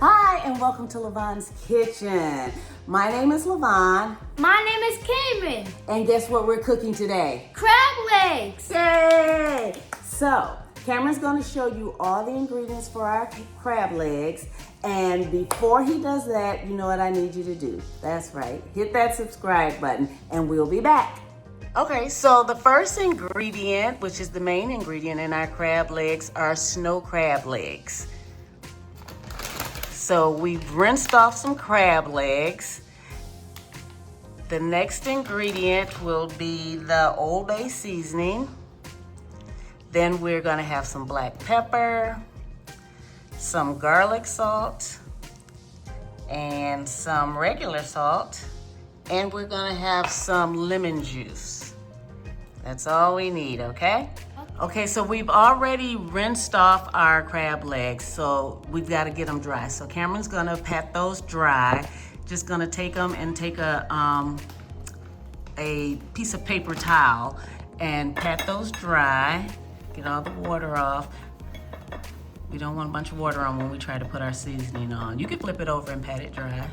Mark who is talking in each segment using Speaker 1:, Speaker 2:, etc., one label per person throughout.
Speaker 1: Hi, and welcome to Lavonne's Kitchen. My name is Lavonne.
Speaker 2: My name is Cameron.
Speaker 1: And guess what we're cooking today?
Speaker 2: Crab legs.
Speaker 1: Yay! So, Cameron's going to show you all the ingredients for our crab legs. And before he does that, you know what I need you to do. That's right. Hit that subscribe button, and we'll be back. Okay, so the first ingredient, which is the main ingredient in our crab legs, are snow crab legs. So we've rinsed off some crab legs. The next ingredient will be the Old Bay seasoning. Then we're gonna have some black pepper, some garlic salt, and some regular salt. And we're gonna have some lemon juice. That's all we need, okay? Okay, so we've already rinsed off our crab legs, so we've got to get them dry. So Cameron's gonna pat those dry. Just gonna take them and take a piece of paper towel and pat those dry. Get all the water off. We don't want a bunch of water on when we try to put our seasoning on. You can flip it over and pat it dry.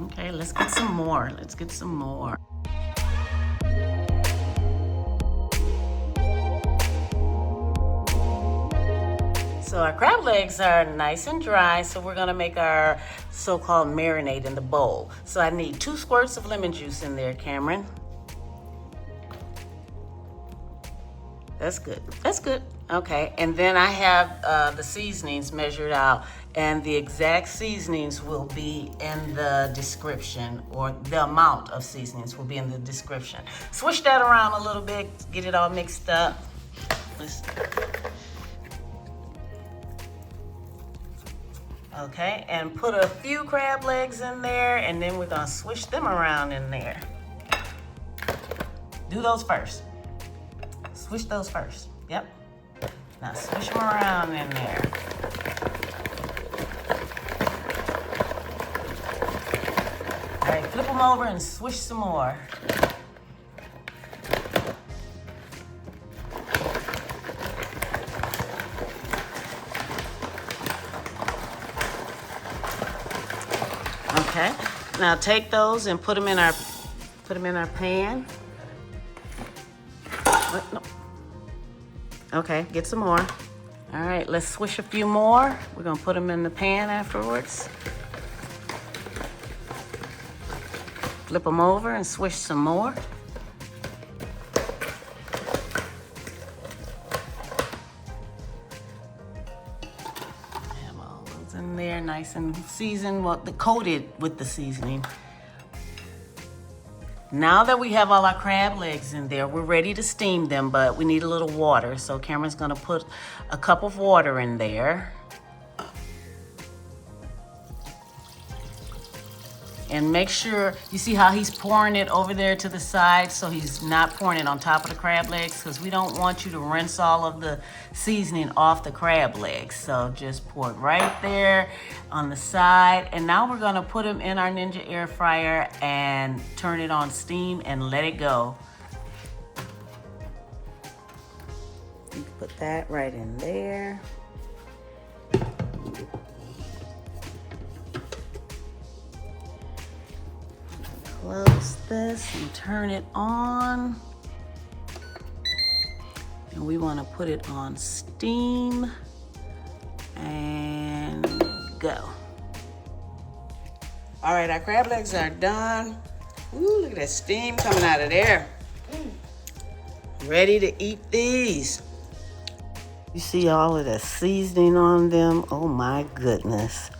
Speaker 1: Okay, let's get some more. Let's get some more. So our crab legs are nice and dry, so we're gonna make our so-called marinade in the bowl. So I need 2 squirts of lemon juice in there, Cameron. That's good, that's good. Okay, and then I have the seasonings measured out, and the exact seasonings will be in the description, or the amount of seasonings will be in the description. Swish that around a little bit, get it all mixed up. Okay, and put a few crab legs in there, and then we're gonna swish them around in there. Do those first. Swish those first, yep. Now swish them around in there. All right, flip them over and swish some more. Okay, now take those and put them in our pan. What? No. Okay, get some more. All right, let's swish a few more. We're gonna put them in the pan afterwards. Flip them over and swish some more. In there, nice and seasoned, coated with the seasoning. Now that we have all our crab legs in there, we're ready to steam them, but we need a little water. So Cameron's gonna put a cup of water in there. And make sure, you see how he's pouring it over there to the side, so he's not pouring it on top of the crab legs, because we don't want you to rinse all of the seasoning off the crab legs. So just pour it right there on the side. And now we're gonna put them in our Ninja air fryer and turn it on steam and let it go. You can put that right in there. Close this and turn it on. And we want to put it on steam and go. All right, our crab legs are done. Ooh, look at that steam coming out of there. Ready to eat these. You see all of the seasoning on them? Oh my goodness.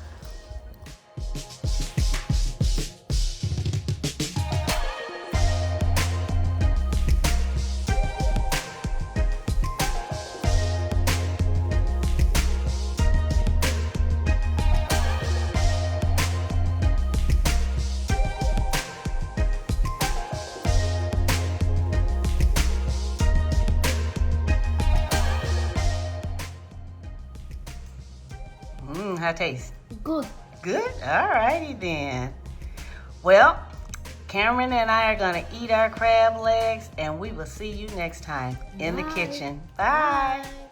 Speaker 1: How it taste?
Speaker 2: Good.
Speaker 1: Good? All righty then. Well, Cameron and I are gonna eat our crab legs, and we will see you next time in the kitchen. Bye.
Speaker 2: Bye.